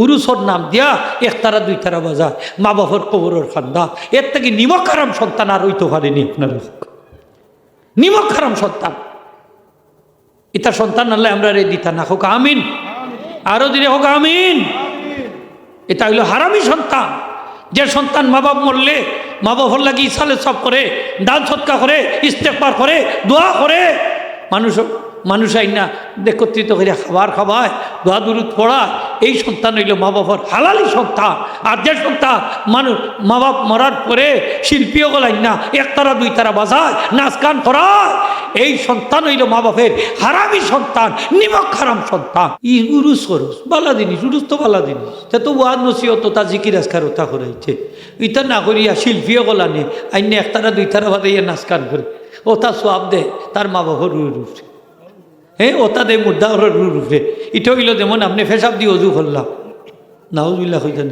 উরুসর নাম দিয়া একতারা দুই তারা বাজায় মা বাবার কবরের খান্দা। এর থেকে নিমক হারাম সন্তান আর হইতে পারেনি আপনার নিমক হারাম সন্তান। ইতার সন্তান আল্লাহ আমরা রে দিতা না হোক আমিন, আরো দিনে হোক আমিন। এটা হইল হারামি সন্তান। যে সন্তান মা বাপ মরলে মা বাবার লাগি ইসালে সব করে, দান সৎকা করে, ইস্তেগফার করে, দোয়া করে, মানুষ আইনা একত্রিত করে খাবার খাওয়ায়, দোয়া দুরুদ পড়ায়, এই সন্তান হইল মা বাবার হালালি সন্তান। আর যে সন্তান মা বাপ মরার পরে শিল্পীও গলাইন না একতারা দুই তারা বাজায়, নাচ গান করায়, এই সন্তান হইল মা বাপের হারামি সন্তান, নিমক হারাম সন্তান। উরুস করুস বালা জিনিস, উরুস তো বালা জিনিস, তা তো ওয়াদ নসিহত তা জিকির আজকার ওটা করাইছে। ইটা না করিয়া শিল্পীও গলানে আইনে একতারা দুই তারা বাজাইয়া নাচ গান করে, ওটা সোয়াব দে তার মা বাবার রুফে, হ্যাঁ ওটা দে মুদ্রা রুফে। এটা হইল যেমন আপনি ফেসাব দিয়ে অজু করলাম, নাউজুবিল্লাহ হইতেন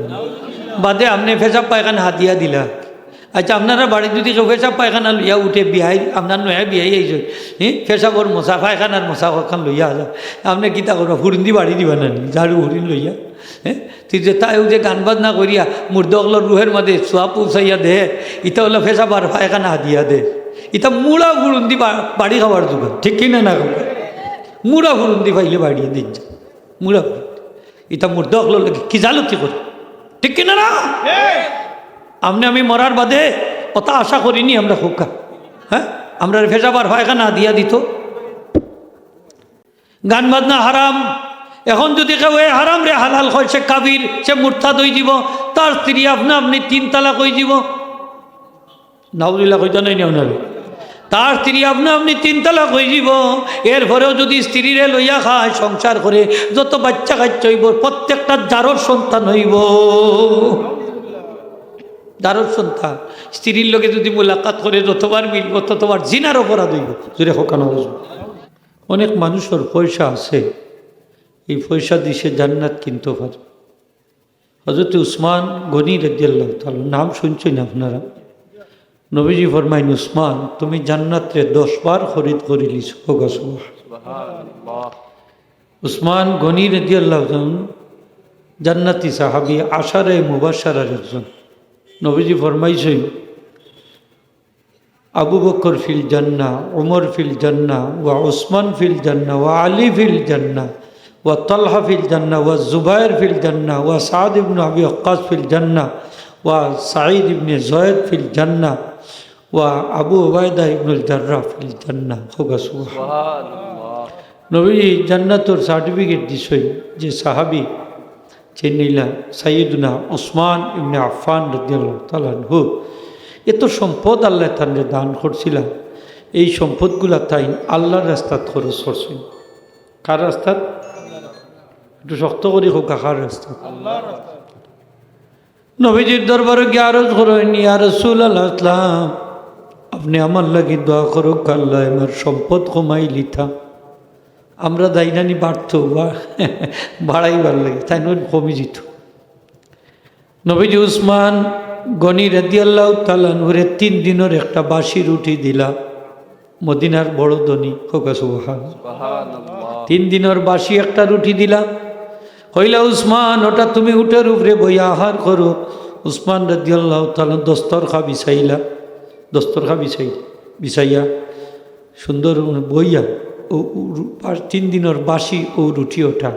বাদে আপনি ফেসাব পায়খানা হাতিয়া দিলা। আচ্ছা আপনারা বাড়ি যদি কেউ ফেসাব পায়খানা লইয়া উঠে বিহাই, আপনার নয়া বিহাই আইস, হ্যাঁ ফেসাবর মশা পায়খানার মশা খান লইয়া যা, আপনি কিতা করবা হুরিন্দি বাড়ি দিবা না ঝাড়ু হুরিন লইয়া, হ্যাঁ তুই যে তাই যে গান বাজনা করিয়া মুর্দগল রুহের মাঝে সোয়া পৌঁছাইয়া দে, ইটা হলো ফেসাব আর পায়খানা হাতিয়া দে। ইটা মুড়া হুরুন্দি বাড়ি খাবার দোকান, ঠিক কিনা না? মুড়া হুরুন্দি পাইলে বাড়িয়ে দিন যা মুড়া ইটা মুর্দগল কি জালতি করে, ঠিক কিনা না? আমি মরার বাদে ওটা আশা করিনি আমরা হোকা, হ্যাঁ আমরা ফেসাবার পায়খানা দিয়া দিত। গান বাজনা হারাম। এখন যদি কেউ হারাম রে হালাল হয়, সে কাবির, সে মুরতাদ হয়ে যাব, তার স্ত্রী আপনি 3 তালাক হয়ে যাব। নাউজুবিল্লাহ কইতা নাই না, তার স্ত্রী আপনি 3 তালাক হয়ে যাব। এরপরেও যদি স্ত্রীরে লইয়া খায়, সংসার করে, যত বাচ্চা কাচ্চা হইব প্রত্যেকটা জারর সন্তান হইব, জারর সন্তান। স্ত্রীর লোকে যদি মোলাকাত করে যতবার মিলব ততবার জিনার অপরাধ হইব। যদি হোকানো অনেক মানুষের পয়সা আছে, এই পয়সা দিয়ে সে জান্নাত কিনতে পারে। হযরত উসমান গনি রাদিয়াল্লাহু তাআলা, নাম শুনছেন আপনারা? নবীজি ফরমাইন, উসমান তুমি জান্নাতরে 10 বার খরিদ করে লিছ। সুবহানাল্লাহ। উসমান গনি রাদিয়াল্লাহু তাআলা জান্নাতি সাহাবী, আশারে মুবাশশারার একজন। নবীজি ফরমাইছেন, আবু বকর ফিল জান্নাহ, উমর ফিল জান্নাহ, ওয়া উসমান ফিল জান্নাহ, ওয়া আলী ফিল জান্নাহ, ওয়া তালহা ফিল জান্নাহ, ওয়া জুবাইর ফিল জান্নাহ, ওয়া সাদ ইবনে আবি ওয়াক্কাস ফিল জান্নাহ, ওয়া সাঈদ ইবনে যায়েদ ফিল জান্নাহ, ওয়া আবু উবাইদা ইবনুল জাররাহ ফিল জান্নাহ। সুবহানাল্লাহ। নবী জান্নাতের সার্টিফিকেট দিছেন যে সাহাবী চেন্নাইলা সাইয়্যিদুনা উসমান ইবনে আফফান রাদিয়াল্লাহু তাআলা আনহু, এত সম্পদ আল্লাহ তাআলা দান করছিল। এই সম্পদগুলা তাই আল্লাহর রাস্তাত খরচ করছেন। কার রাস্তাত? একটু শক্ত করে হোক, কার রাস্তাত? আল্লাহর রাস্তাত। নবীজির দরবারে গিয়ে আরজ করেন, ইয়া রাসূলুল্লাহ সাল্লাম, আপনি আমার লাগি দোয়া করুক, আল্লাহ আমার সম্পদ কমাই লিথা। আমরা দাইনানি বাড়ত বা বাড়াইবার লাগে, তাই নয় কমে যেত। নবীজি উসমান গনি রাদিয়াল্লাহু তাআলা আনহুরে 3 দিনের একটা বাসি রুটি দিলা। মদিনার বড় ধনী, হোক সুবহানাল্লাহ। 3 দিনের বাসি একটা রুটি দিলা। হইলা উসমান, ওটা তুমি উঠের উপরে বইয়া আহার করো। উসমান রাদিয়াল্লাহু তাআলা দস্তরখা বিছাইয়া সুন্দর বইয়া ও 3 দিনের বাসি ও রুটি ওঠা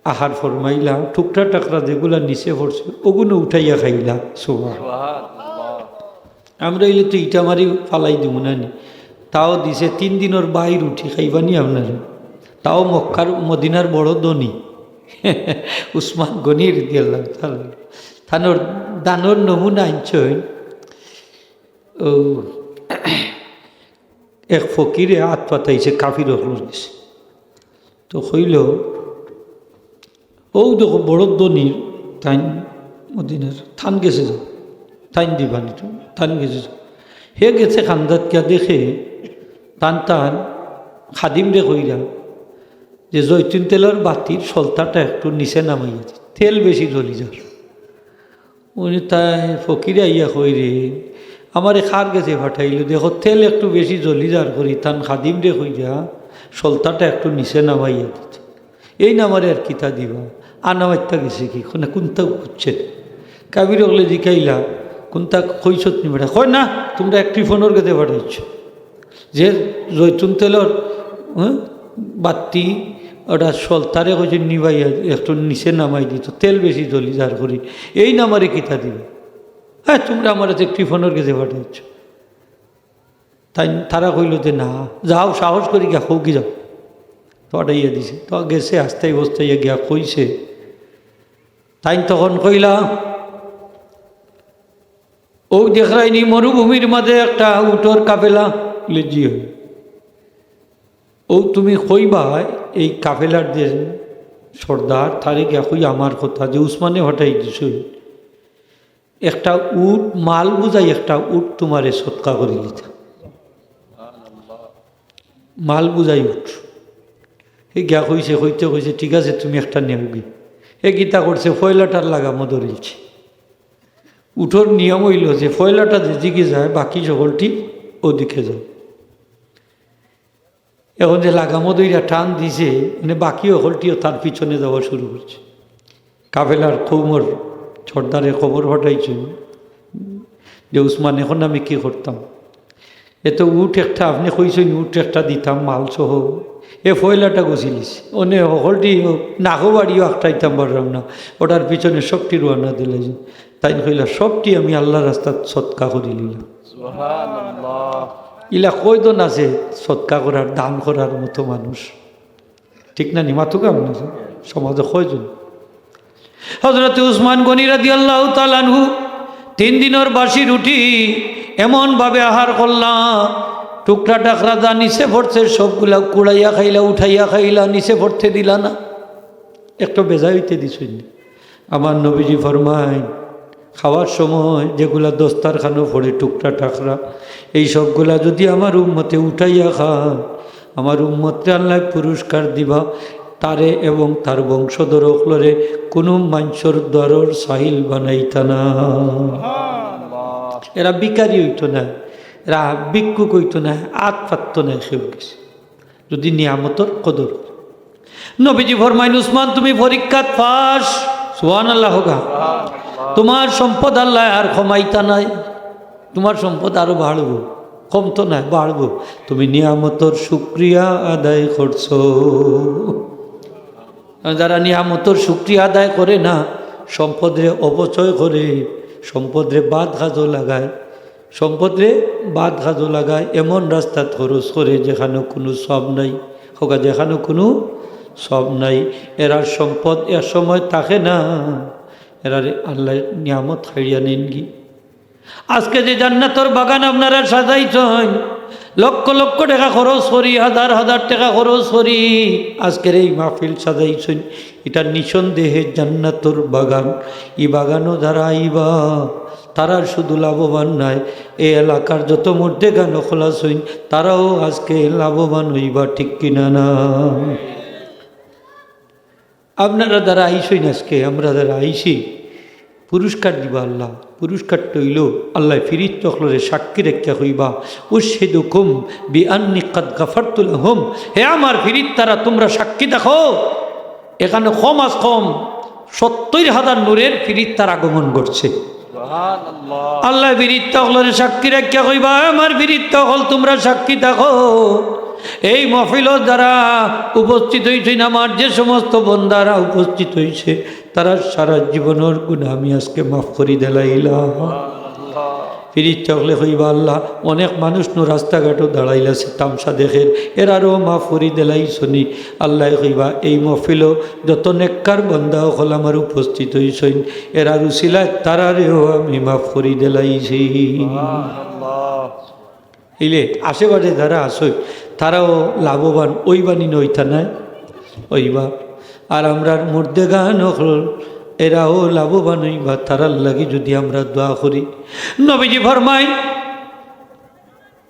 আহার ফরমাইলা। টুকরা টাকরা যেগুলা নিচে পড়ছে ওগুলো উঠাইয়া খাইলা। সুবহানাল্লাহ। আমরা এলে তো ইটা মারি ফালাই দিব না নি, তাও দিছে 3 দিনের বাই রুটি খাইবানি আপনারা, তাও মক্কার মদিনার বড় ধনী উসমান গনি রাদিয়াল্লাহু তাআলা থানোর দানোর নমুনা আনছেন। ও এক ফকিরে হাত পাতাইছে, কাফির হল গেছে। তো হইল ও দেখো বড় ধনীর তাই মদিনার থান গেছে, যাও তাইন দিবানি, থান গেছে যাও। হে গেছে খান্দাত কিয়া দেখে টান খাদিম রে কইরা যে জৈতুন তেলের বাতির সলতাটা একটু নিচে নামাইয়া দি, তেল বেশি জ্বলি যার। উনি তাই ফকিরে আইয়া কই রে, আমার খার গেছে ফাটাইল, দেখো তেল একটু বেশি জ্বলি যার করি, তান খাদিম রে কইরা সলতাটা একটু নিচে নামাইয়া দিত। এই নামারে আর কিতা দিবা, আনা মাইতা গেছে কি না কোনটা খুঁজছে কাবির হলে জিকাইলা কোনটা কইসত নি বেটা কয় না তোমরা একটি ফোনের কাছে পাঠাইছ যে জৈতুন তেলর বাতি ওটা সলতারে কইছে নিবাইয়া একটু নিচে নামাই দিত তেল বেশি জ্বলি যার করি এই নামারে কিতা দিবে হ্যাঁ তোমরা আমার একটি ফোনের কাছে পাঠাইছ তাই তারা কইল যে না যাও সাহস করি গিয়া খৌ কি যাও পাঠাইয়া দিছে তো গেছে আস্তাই বস্তাইয়া গিয়া কইছে তাই তখন কইলা ও দেখরাইনি মরুভূমির মাঝে একটা উটোর কাফেলা লেজি হয় ও তুমি কইবা এই কাফেলার যে সর্দার তারে গিয়া কই আমার কথা যে উসমানে হটাই দিছ একটা উট মাল বুঝাই একটা উট তোমারে সৎকা করে লিতা মাল বুঝাই উঠ এ গিয়া কইছে কইতে কইছে ঠিক আছে তুমি একটা নেওগি এ গীতা করছে ফয়লাটার লাগামো ধরেছে উঠোর নিয়ম হইল যে ফয়লাটা যেদিকে যায় বাকি সকলটি ওদিকে যায় এখন যে লাগামো দইরা টান দিছে মানে বাকি সকলটিও তার পিছনে যাওয়া শুরু করছে কাফেলার কৌমর সর্দারে খবর হটাইছে যে উসমান এখন আমি কি করতাম এত উঠ একটা আপনি কইছেন উঠ একটা দিতাম মাল সহ এ ফয়লাটা গুছিলিস অনে সকলটি নাকো বাড়িও একটাইতাম পারলাম না ওটার পিছনে সবটি রোয়ানা দিলে তাই কইলা সবটি আমি আল্লাহর রাস্তাত সৎকা করে নিলাম ইলা কয়জন আছে সৎকা করার দান করার মতো মানুষ ঠিক না নিমাতো কাম না সমাজে কয়জন হযরত উসমান গনি রাদিয়াল্লাহু তাআলা আনহু 3 দিনের বাসি রুটি এমনভাবে আহার করলাম টুকরা টাকরা যা নিচে পড়ছে সবগুলা কুড়াইয়া খাইলা উঠাইয়া খাইলা নিচে পড়তে দিলা না একটু বেজা হইতে দিছুন আমার নবীজি ফরমায় খাওয়ার সময় যেগুলা দস্তারখানো পড়ে টুকরা টাকরা এই সবগুলা যদি আমার উম্মতে উঠাইয়া খান আমার উম্মতকে আল্লাহ পুরস্কার দিবা তারে এবং তার বংশধর অকলরে কোনো মাংসর দরর সাহিল বানাইতা না এরা বিকারি হইতো না এরা ভিক্ষুক হইতো না আত পারত না সে গেছে যদি নিয়ামতর কদর নবীজি ফরমাইন উসমান তুমি পরীক্ষাত পাস সুবহানাল্লাহ গা তোমার সম্পদ আল্লাহ আর কমাইতা নাই তোমার সম্পদ আরো বাড়বো কমতো না বাড়বো তুমি নিয়ামতর শুকরিয়া আদায় করছো যারা নিয়ামতর শুকরিয়া আদায় করে না সম্পদরে অপচয় করে সম্পদরে বাদ গাজো লাগায় সম্পদরে বাদ গাজো লাগায় এমন রাস্তা খরচ করে যেখানে কোনো সব নাই হোকা যেখানে কোনো সব নাই এরার সম্পদ এর সময় থাকে না এরারে আল্লাহ নিয়ামত খাইয়া নেন গি আজকে যে জান্নাতর বাগান আপনারা সাজাইছেন লক্ষ লক্ষ টাকা খরচ করি হাজার হাজার টাকা খরচ করি আজকের এই মাহফিল সাজাইছেন এটা নিঃসন্দেহে জান্নাতর বাগান এই বাগানও যারা আইবা তারা শুধু লাভবান নাই এই এলাকার যত মধ্যে গান খোলাস হইন তারাও আজকে লাভবান হইবা ঠিক কিনা না আপনারা যারা আইসইন আজকে আমরা যারা আইসি পুরস্কার দিবা আল্লাহ পুরস্কারটা হইল আল্লাহ ফিরিত তখলরে সাক্ষী রেখা হইবা ও সে দুকুম বি আন্নি কাদ গাফারতু লাহুম হে আমার ফিরিত তারা তোমরা সাক্ষী দেখো এখানে কম আজ কম 70,000 নূরের ফিরিত তার আগমন করছে আল্লাহ ফিরিত তখলরে সাক্ষী রেখা হইবা আমার ফিরিত তখল তোমরা সাক্ষী দেখো এই মাহফিলত যারা উপস্থিত হয়েছেন আমার যে সমস্ত বন্দারা উপস্থিত হয়েছে তারা সারা জীবনের গুণা আমি আজকে মাফ করি দিলাইলাম ফিরিত চকলে হইবা আল্লাহ অনেক মানুষ নো রাস্তাঘাটও দাঁড়াইলাছে তামসা দেখের এরারও মাফ করি দিলাই শুনি আল্লাহ হইবা এই মাহফিলও যত নেককার বন্দাও হল আমার উপস্থিত হয়েছেন এরার উসিলায় তারারেও আমি মাফ করি দিলাইছি ইলে আশেপাশে যারা আসই তারাও লাভবান ওই বাণী নইতা নাই ওইবা আর আমরা মধ্যে গান হল এরাও লাভবান হইবা তারার লাগি যদি আমরা দোয়া করি নবীজি ফরমাই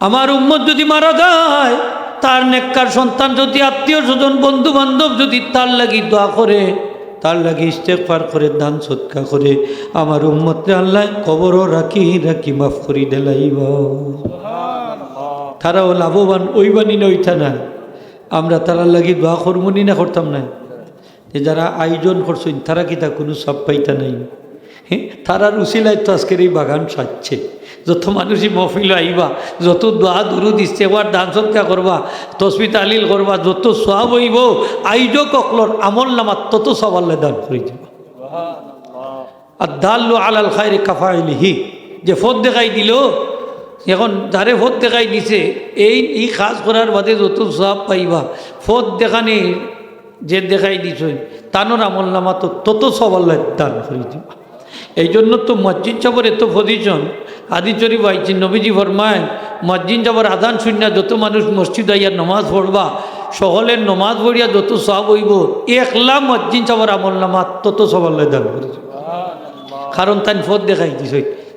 আমার উম্মত যদি মারা যায় তার নেককার সন্তান যদি আত্মীয় স্বজন বন্ধু বান্ধব যদি তার লাগি দোয়া করে তার লাগি ইস্তেগফার করে দান সদকা করে আমার উম্মতরে আল্লাহ কবরও রাখি রাখি মাফ করি দেলাইবা তারাও লাভবান ওই বাণী নইতা না আমরা তারার লাগি দোয়া করবনি না করতাম না যে যারা আয়োজন করছেন তারা কি তা কোনো সব পাইতা নাই? হ্যাঁ, তারার উসিলায় তো আজকের এই বাগান সাজছে। যত মানুষই মহফিল আইবা, যত দোয়া দুরুদ ইস্তেগফার দান সদকা করবা, তসবিহ তাহলিল করবা, যত সওয়াব হইব আয়োজক অকলর আমল নামা তত সওয়াব আল্লাহ দান করে দিব। আদ-দাল্লু আলাল খায়রি কাফাইলিহি, যে ফত দেখাই দিল, এখন যারে ফত দেখাই দিছে এই কাজ করার বাদে যত সওয়াব পাইবা, ফত দেখানি যে দেখাই দিছ তানোর আমল নামা তো তত সওয়াব আল্লাহ দান করে দিব। এই জন্য তো মসজিদ যাবার এত পজিশন। হাদিস শরীফ আইছে, নবীজি ফরমায় মসজিদ যাবার আদান শূন্য যত মানুষ মসজিদ আইয়া নমাজ পড়বা, সকলের নমাজ পড়িয়া যত সওয়াব হইব, একলা মসজিদ যাবার আমল নামা তত সওয়াব আল্লাহ দান করে দিব। কারণ তাই ফত দেখাই দিছ,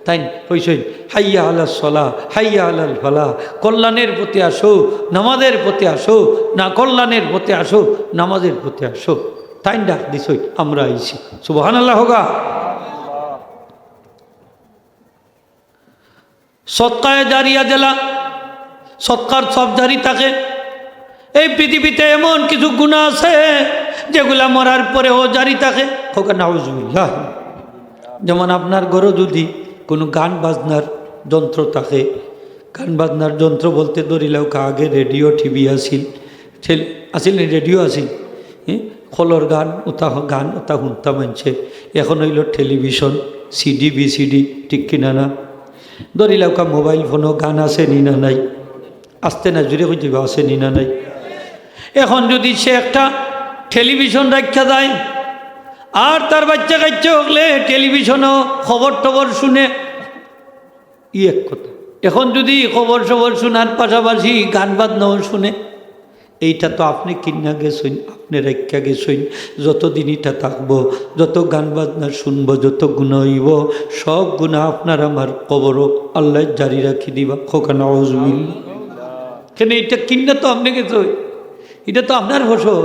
তাই কইসই হাইয়া আলাস সালাহ হাইয়া আলাল ফালাহ, কল্যাণের প্রতি আসো, নামাজের প্রতি আসো, না কল্যাণের প্রতি আসো, নামাজের প্রতি আসো, তাই ডাক দিছ, আমরা আইছি। সুবহানাল্লাহ হোগা। সৎকায়ে জারিয়া জেলা, সৎকার সব জারি থাকে। এই পৃথিবীতে এমন কিছু গুনাহ আছে যেগুলা মরার পরেও জারি থাকে। হোক নাউজুবিল্লাহ। যেমন আপনার ঘরে যদি কোনো গান বাজনার যন্ত্র থাকে, গান বাজনার যন্ত্র বলতে ধরিলেও আগে রেডিও টিভি আসিল, আসিল রেডিও আসিল, হ্যাঁ, খোলর গান ওটা গান ওটা শুনতা মানছে। এখন হইল টেলিভিশন, সিডি বিসিডি, ঠিক কিনা না? ধরিলেও মোবাইল ফোনও গান আছে নি না নাই? আসতে না জুড়ে হয়ে যাবে, আছে নি না নাই? এখন যদি সে একটা টেলিভিশন রাখা যায় আর তার বাচ্চা কাচ্চা হলে টেলিভিশনও খবর টবর শুনে, এক কথা। এখন যদি খবর সবর শোনার পাশাপাশি গান বাজনাও শুনে, এইটা তো আপনি কিনা গেছেন, আপনি রেখা গেছেন। যতদিন এটা থাকবো, যত গান বাজনা শুনবো, যত গুণা হইব, সব গুণা আপনার আমার কবরও আল্লাহ জারি রাখি দিবা। খোকানা অজমিল কেন? এটা কিনা তো আপনি গেছে, এটা তো আপনার ফসল,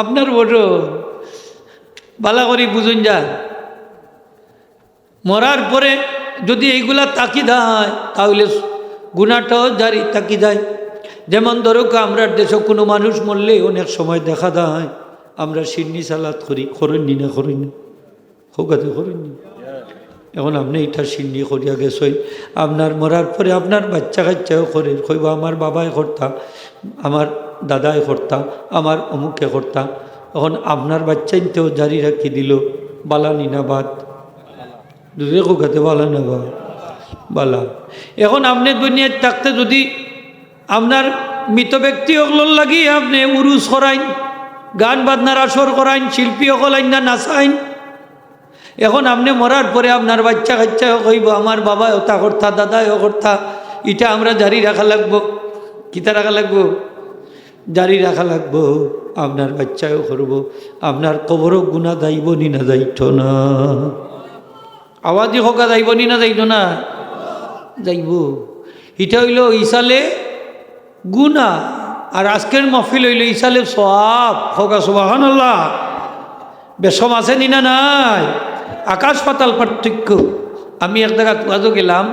আপনার ফসল। বালা করি বুঝুন যান। মরার পরে যদি এইগুলা তাকি দেয় তাহলে গুণাটাও জারি তাকি যায়। যেমন ধরো আমরা দেশে কোনো মানুষ মরলে অনেক সময় দেখা যায় আমরা সিন্নি সালাদ করি, করেননি না? করেননি? হোকাতে করেননি? এখন আপনি এটা সিন্নি করিয়া গেছই, আপনার মরার পরে আপনার বাচ্চা কাচ্চাও করে, কইব আমার বাবাই করতা, আমার দাদাই করতা, আমার অমুকে করতা। এখন আপনার বাচ্চাইতেও জারি রাখি দিল, বালা নিনাবাদ দুধে কোকাতে বালা নেবা বালা। এখন আপনি দুনিয়ায় থাকতে যদি আপনার মৃত ব্যক্তি ওগুলোর লাগি আপনি উরুস করাইন, গান বাজনার আসর করাইন, শিল্পী অকলাইন না নাচাইন, এখন আপনি মরার পরে আপনার বাচ্চা কাচ্চাও কইব আমার বাবা ওটা করতা, দাদাই ও করতা, এটা আমরা জারি রাখা লাগবো। কিতা রাখা লাগবো? জারি রাখা লাগবো। আপনার বাচ্চাও করব, আপনার কবরও গুণা যাইব নি না যাইত না? আওয়াজই হোকা যাইব নি না যাইত না? যাইব। এটা হইল ইসালে গুণা, আর আজকের মহফিল হইল ইসালে সওয়াব। হোকা সুবহানাল্লাহ। বেশম আছে নি না নাই? আকাশ পাতাল পার্থক্য। আমি এক জায়গায় ওয়াজও গেলাম,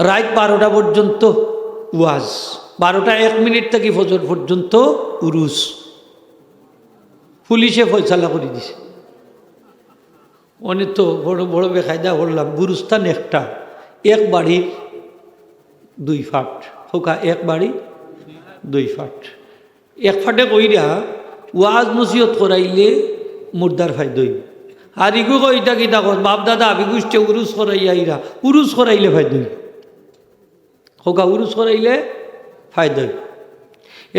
রাত 12টা পর্যন্ত ওয়াজ, 12টা 1 মিনিট থেকে ফজর পর্যন্ত উরুস। পুলিশে ফয়সালা করে দিছে। অনেক তো বড় বড় বেকায়দা করলাম। গুরুস্থান একটা, এক বাড়ির 2 ফাট। হোকা এক বাড়ি 2 ফাট। এক ফাটে কইরা ওয়াজ নসিহত করাইলে মুর্দার ফায়দা হইব। আর ইগু কইটা কিতা কর বাপ দাদা আবি গুষ্টে উরুস করাইয়া ইরা, উরুস করাইলে ফায়দা হইব। হোকা উরুস করাইলে ফায়দা হইব।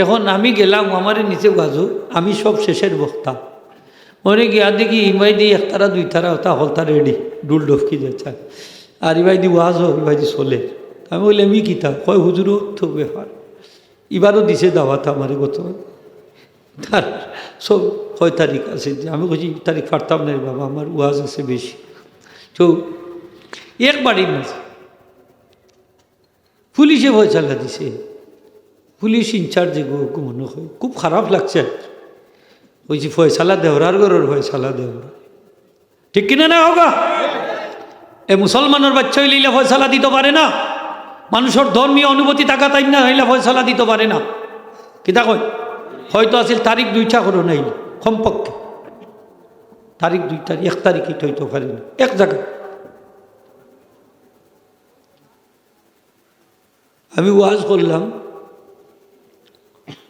এখন আমি গেলাম, আমার নিচে বাজু, আমি সব শেষের বক্তা। মনে গিয়া দেখি ইমাই দি 1 তারা 2 তারা হতা হলতা রেডি, ডুল ডফকি যাচ্ছে। আর ইবাই দি ওয়াজ হোক, ইবাই দি চলে। আমি বললাম আমি কিতা কয় হুজুরও তো ব্যাপার। এবারও দিছে দাওয়াত আমার গত, তার সব 6 তারিখ আছে। আমি বলছি তারিখ পারতাম না বাবা, আমার ওয়াজ আছে বেশি। তো এক বাড়ির মাঝে পুলিশে ফয়সালা দিছে। পুলিশ ইনচার্জে গো মনে হয় খুব খারাপ লাগছে। বলছি ফয়সালা দেওরার গরর ফয়সালা দেওরা, ঠিক কিনা না হোগা? এ মুসলমানের বাচ্চা হইলে ফয়সালা দিতে পারে না। মানুষের ধর্মীয় অনুভূতি থাকা তাই না হইলে ফয়সালা দিতে পারে না। কিতা কয়? হয়তো আছিল তারিখ 2টা করো নাই কমপক্ষে তারিখ 2 তারিখ 1 তারিখই হইতে পারে না এক জায়গায়। আমি ওয়াজ করলাম,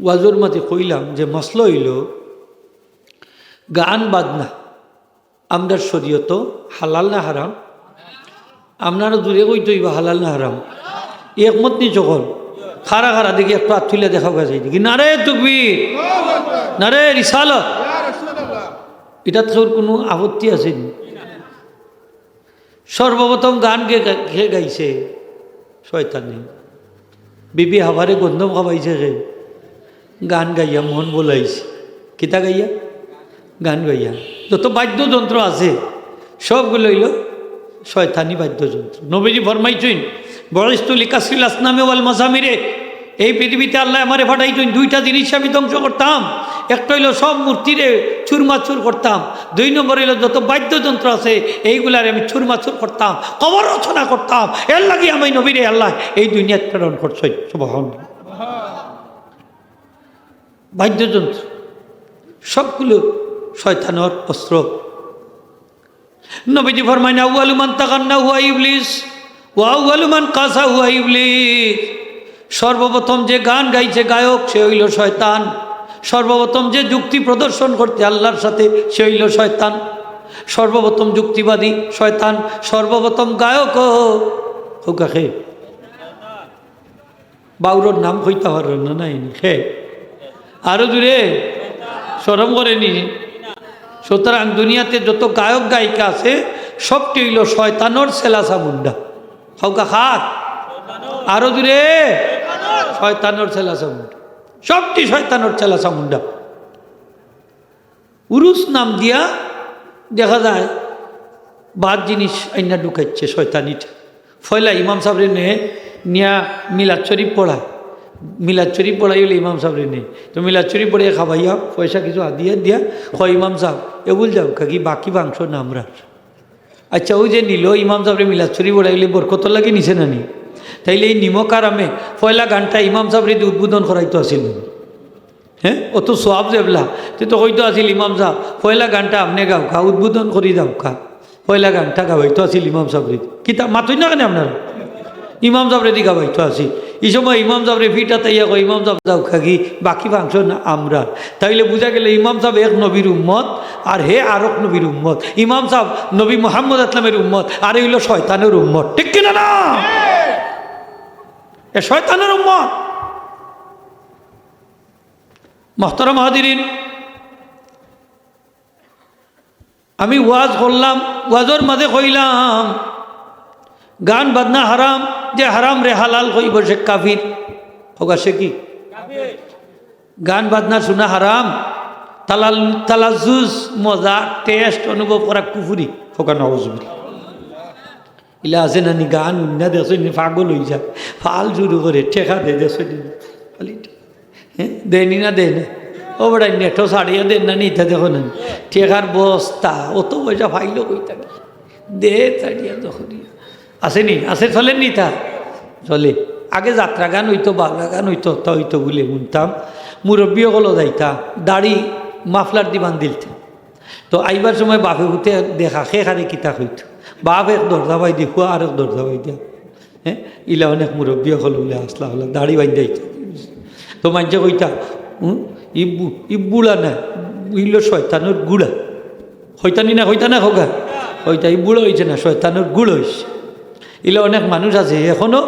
ওয়াজের মাঝে কইলাম যে মসলা হইল গান বাজনা আমরার শরীয়ত হালাল না হারাম? আপনারা দূরে কইতে হইবা হালাল না হারাম? একমত নি যখন খারা খারা দেখি একটু হাত তুলে দেখা যায় দেখি নারে তুকবীর নারে রিসালত, এটাতে কোনো আপত্তি আছে? সর্বপ্রথম গান কে গাইছে? শয়তানি। বিবি হাবারে গন্ধম খাবাইছে কে? গান গাইয়া মন বলাইছে। কিতা গাইয়া? গান গাইয়া। যত বাদ্যযন্ত্র আছে সবগুলো হইল শয়তানি বাদ্যযন্ত্র। নবীজি ফরমাইছেন বরিস্তুল কাসরিল আসনামে ওয়াল মাজামিরে, এই পৃথিবীতে আল্লাহ আমারে পাঠাইছেন 2টা জিনিস আমি ধ্বংস করতাম। একটা হইল সব মূর্তিরে চুরমাচুর করতাম, 2 নম্বর হইল যত বাদ্যযন্ত্র আছে এইগুলার আমি চুরমাচুর করতাম, কবর রচনা করতাম। এর লাগে আমি নবীরে আল্লাহ এই দুনিয়াত প্রেরণ করছেন। সুবহানাল্লাহ। বাদ্যযন্ত্র সবগুলো শয়তানের অস্ত্র। নবীজি ফরমায় আউয়ালু মান তাগান্না হুয়া ইবলিস ওয়া আউয়ালু মান কাসা হুয়া ইবলিস, সর্বপ্রথম যে গান গাইছে গায়ক সে হইল শয়তান, সর্বপ্রথম যে যুক্তি প্রদর্শন করতে আল্লাহর সাথে সে হইল শয়তান, সর্বপ্রথম যুক্তিবাদী শয়তান, সর্বপ্রথম গায়ক হোকাখে বাউরোর নাম কইতে পারেন না নাই খে আরো দূরে শরম করেনি। সুতরাং দুনিয়াতে যত গায়ক গায়িকা আছে সবটি হইল শয়তানোর সেলাসা মুন্ডা। হৌকা খাত আরো দূরে শয়তানোর সেলাসা মুন্ডা, সবটি শয়তানোর সেলাসা মুন্ডা। উরুস নাম দিয়া দেখা যায় বাদ জিনিস আইনা ঢুকাইছে শয়তানিটা। ফয়লা ইমাম সাহেবরে নিয়া মিলাদ শরীফ পড়ায়, মিলাদ শরীফ পড়াই হলে ইমাম সাহেবরে নেই তো মিলাদ শরীফ পড়ে খাবাইয়া পয়সা কিছু আদিয়া দিয়া হয় ইমাম সাহেব এ বল যাও কাকি বাকি মাংস না আমরা। আচ্ছা ওই যে নিল ইমাম সাহেবরে মিলাদ শরীফ পড়াইলে বরকত লাগে নিছে না নি? তাইলে এই নিমক আরামে পয়লা গানটা ইমাম সাহেবরে উদ্বোধন করাইতো আসিল, হ্যাঁ অত সোয়াব জেবলা তো হয়তো আসিল ইমাম সাহেব পয়লা গানটা আপনি গাও খা উদ্বোধন করি যাও খা, পয়লা গানটা গাওয়াইতো আসিল ইমাম সাহেবরে। কিতা মাতুই না কেন আপনারা? ইমাম সাহেবরে দি গাওয়াইতো আসি। এই সময় ইমাম সাহেবরে ফিটা তাইয়া কয় ইমাম সাহেব যাও খাগি বাকি মাংস না আমরা। তাইলে বোঝা গেলে ইমাম সাহেব এক নবীর উম্মত আর হে আরেক নবীর উম্মত। ইমাম সাহেব নবী মুহাম্মদ আসলামের উম্মত আর হইল শয়তানের উম্মত। ঠিক কিনা না? এ শয়তানের উম্মত। মুহতারাম হাজিরিন, আমি ওয়াজ করলাম, ওয়াজের মাঝে কইলাম গান বাজনা হারাম, যে হারাম রে হালাল কইব সে কাফির হোক। সে কি গান বাজনা শোনা হারাম, তালাজুজ মজা টেস্ট অনুভব করা কুফুরি হোক। নওয়াজুবিল্লাহ ইলা আছে নানি গান উন্না দেখছেন পাগল হয়ে যায়, ফাল শুরু করে ঠেকা দে দেখছেন হ্যাঁ দেনি না দেয় না ও বড়াই নেটো ছাড়িয়ে দেন না নিতে দেখো না ঠেকার বস্তা অত পয়সা ফাইল কই থাকি দে ছাড়িয়া যখন আসেনি আসে চলেন নি তা চলে। আগে যাত্রা গান হইতো বাংলা গান হইতো তা হইতো বলে শুনতাম। মুরব্বীও গলো যাইতা দাড়ি মাফলার দি বান্ধিলতে তো আইবার সময় বাপে হুতে দেখা সেখানে কিতা হইতো বাপ এক দরজা বাই দি হুয়া আর এক দরজা বাই দিয়া হ্যাঁ ইলা অনেক মুরব্বীও হলো বলে আসলা হলো দাড়ি বান্ধি যাইতো তো মানছে কইতা ইবুড়া না ইল শয়তানোর গুড়া হইতানি না হইতা না হোগা হইতা ইবুড়ো হয়েছে না শয়তানোর গুড় হয়েছে। ইলে অনেক মানুষ আছে এখনো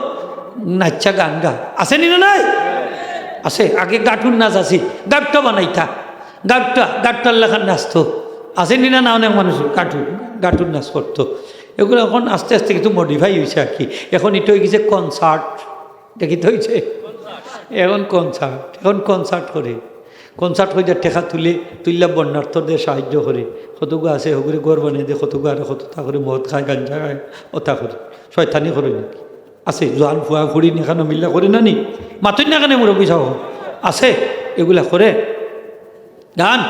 নাচা গান গা আসেনি না নাই আছে। আগে গাটুর নাচ আছে গাটটা বানাইতা গাটটার লেখার নাচতো আসেনি না না অনেক মানুষ গাটুর নাচ করতো। এগুলো এখন আস্তে আস্তে কিছু মডিফাই হয়েছে আর কি। এখন এটা হয়ে গেছে কনসার্ট, দেখিতে হয়েছে এখন কনসার্ট করে কনসার্ট হয়ে যায় টেকা তুললা বন্যার্থদের সাহায্য করে কতগু আছে হগুরে গড় বানিয়ে দিয়ে কতগু আর কতটা করে মদ খায় গাঞ্জা খায় ওটা করে শয়তানি করে নাকি আছে। জোয়ান ফুয়া ফুড়ি নেখানো মিল্লা করে না নি মাতুই না কেন মুরব্বী সাহ আছে এগুলা করে গান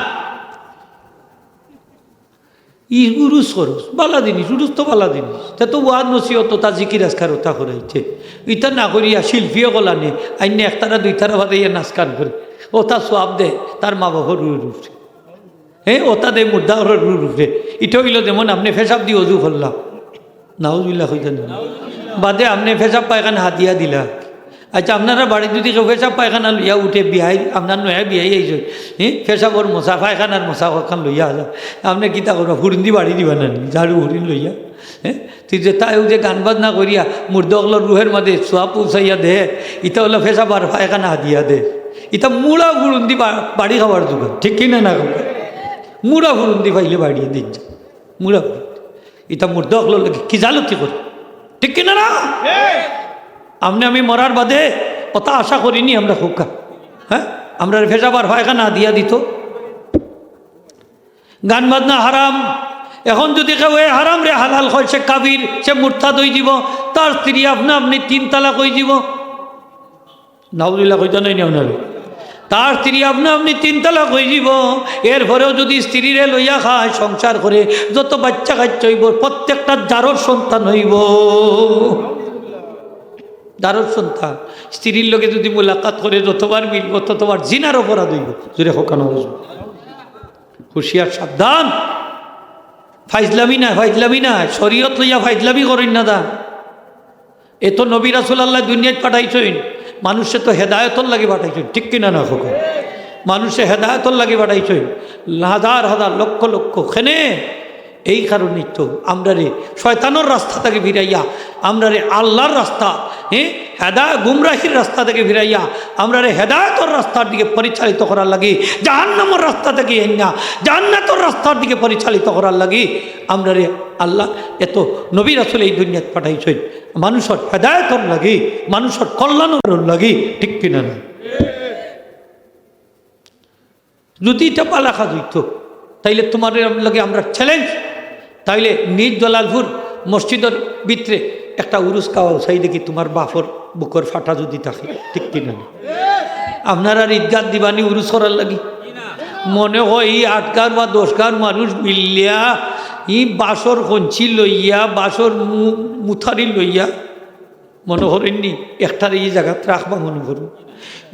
উরুস করস বালা জিনিস উরুস তো বালা জিনিস তা তো ওয়াদ নসিহত তা জিকির আজকার ওটা করাইছে ইটা না করিয়া শিল্পীও গলানে আইনে একতারা দুইতারা বাদে ইয়ে নাচ গান করে ওটা সোয়াব দে তার মা বাবার রুর উঠে, হ্যাঁ ওটা দে মুর্দা রুর উঠে। এটা হইল যেমন আপনি ফেসাব দিয়ে অজু করলাম, নাউজুবিল্লাহ হইতেন বাদে আপনি ফেসাব পায়খানা হাতিয়া দিলা। আচ্ছা আপনারা বাড়ি যদি কেউ ফেসাব পায়খানা লইয়া উঠে বিহাই, আপনার নয়া বিহাই আইস, হ্যাঁ ফেসাবর মশা পায়খানার মশা খান লইয়া আসা, আপনি কিতা করবা হুরিন্দি বাড়ি দিবা না ঝাড়ু হুরিন লইয়া, হ্যাঁ তুই যে তাই যে গান বাজনা করিয়া মুর্দকলর রুহের মাঝে সোয়া পৌঁছাইয়া দে, ইটা হলো ফেসাব আর পায়খানা হাতিয়া দে, ইটা মুড়া হুরুন্দি বাড়ি খাবার যোগান, ঠিক কিনা না মুড়া হুরুন্দি পাইলে বাড়িয়ে দিন যা মুড়া হুরুন্দি, ইটা মুর্দকলর লাগে কি জালতি করে, ঠিক কিনা না? আপনি আমি মরার বাদে কথা আশা করিনি আমরা খোকা, হ্যাঁ আমরা ফেসাবার পায়খানা দিয়া দিত। গান বাজনা হারাম, এখন যদি কেউ হারাম রে হালাল হয় সে কাবির, সে মুরতাদ হয়ে যাব, তার স্ত্রী আপনি 3 তালাক হয়ে যাব, নাউজুবিল্লাহ কইতে নাই আপনার, তার স্ত্রী আপনি 3 তালাক হয়ে যাব। এরপরেও যদি স্ত্রীরে লইয়া খায় সংসার করে যত বাচ্চা কাচ্চা হইব প্রত্যেকটা জারর সন্তান হইব, জারর সন্তান। স্ত্রীর লোকে যদি মোলাকাত করে যতবার মিলব ততবার জিনার অপরাধ হইব, জুড়ে হোকানো হুশিয়ার সাবধান। ফাইজলামি না, ফাইজলামি না, শরীয়ত লইয়া ফাইজলামি করেন না দা। এ তো নবী রাসূল আল্লাহ দুনিয়ায় পাঠাইছেন, মানুষে তো হেদায়তর লাগে পাঠাইছেন, ঠিক কিনা না হোক, মানুষে হেদায়তর লাগে পাঠাইছেন, হাজার হাজার লক্ষ লক্ষ খেনে। এই কারণেই তো আমরা রে শয়তানোর রাস্তা থেকে ফিরাইয়া আমরা রে আল্লাহর রাস্তা, হ্যাঁ গুমরাহির রাস্তা থেকে ফিরাইয়া আমরা রে হেদায়তর রাস্তার দিকে পরিচালিত করার লাগে, জাহান্নামের রাস্তা থেকে না জান্নাতের রাস্তার দিকে পরিচালিত করার লাগে আমরা রে আল্লাহ এত নবী রাসূল এই দুনিয়াত পাঠাইছেন, মানুষের হেদায়তর লাগে, মানুষের কল্যাণের লাগে, ঠিক কিনা না? যদি এটা পালাখা দিত তাইলে তোমার লাগে আমরা চ্যালেঞ্জ, তাইলে নিজ জলালপুর মসজিদের ভিতরে একটা উরুস খাওয়াও, সেই দেখি তোমার বাপর বুকর ফাটা যদি থাকে, ঠিক কিনা? আপনারা ঈদগাহ দিবানি উরুস করার লাগি, মনে হয় এই 8 গাঁর বা 10 গাঁর মানুষ মিলিয়া ই বাসর কঞ্চি লইয়া বাসর মুথারি লইয়া মনে করেননি একটার এই জায়গাত রাখবা, মনে করুন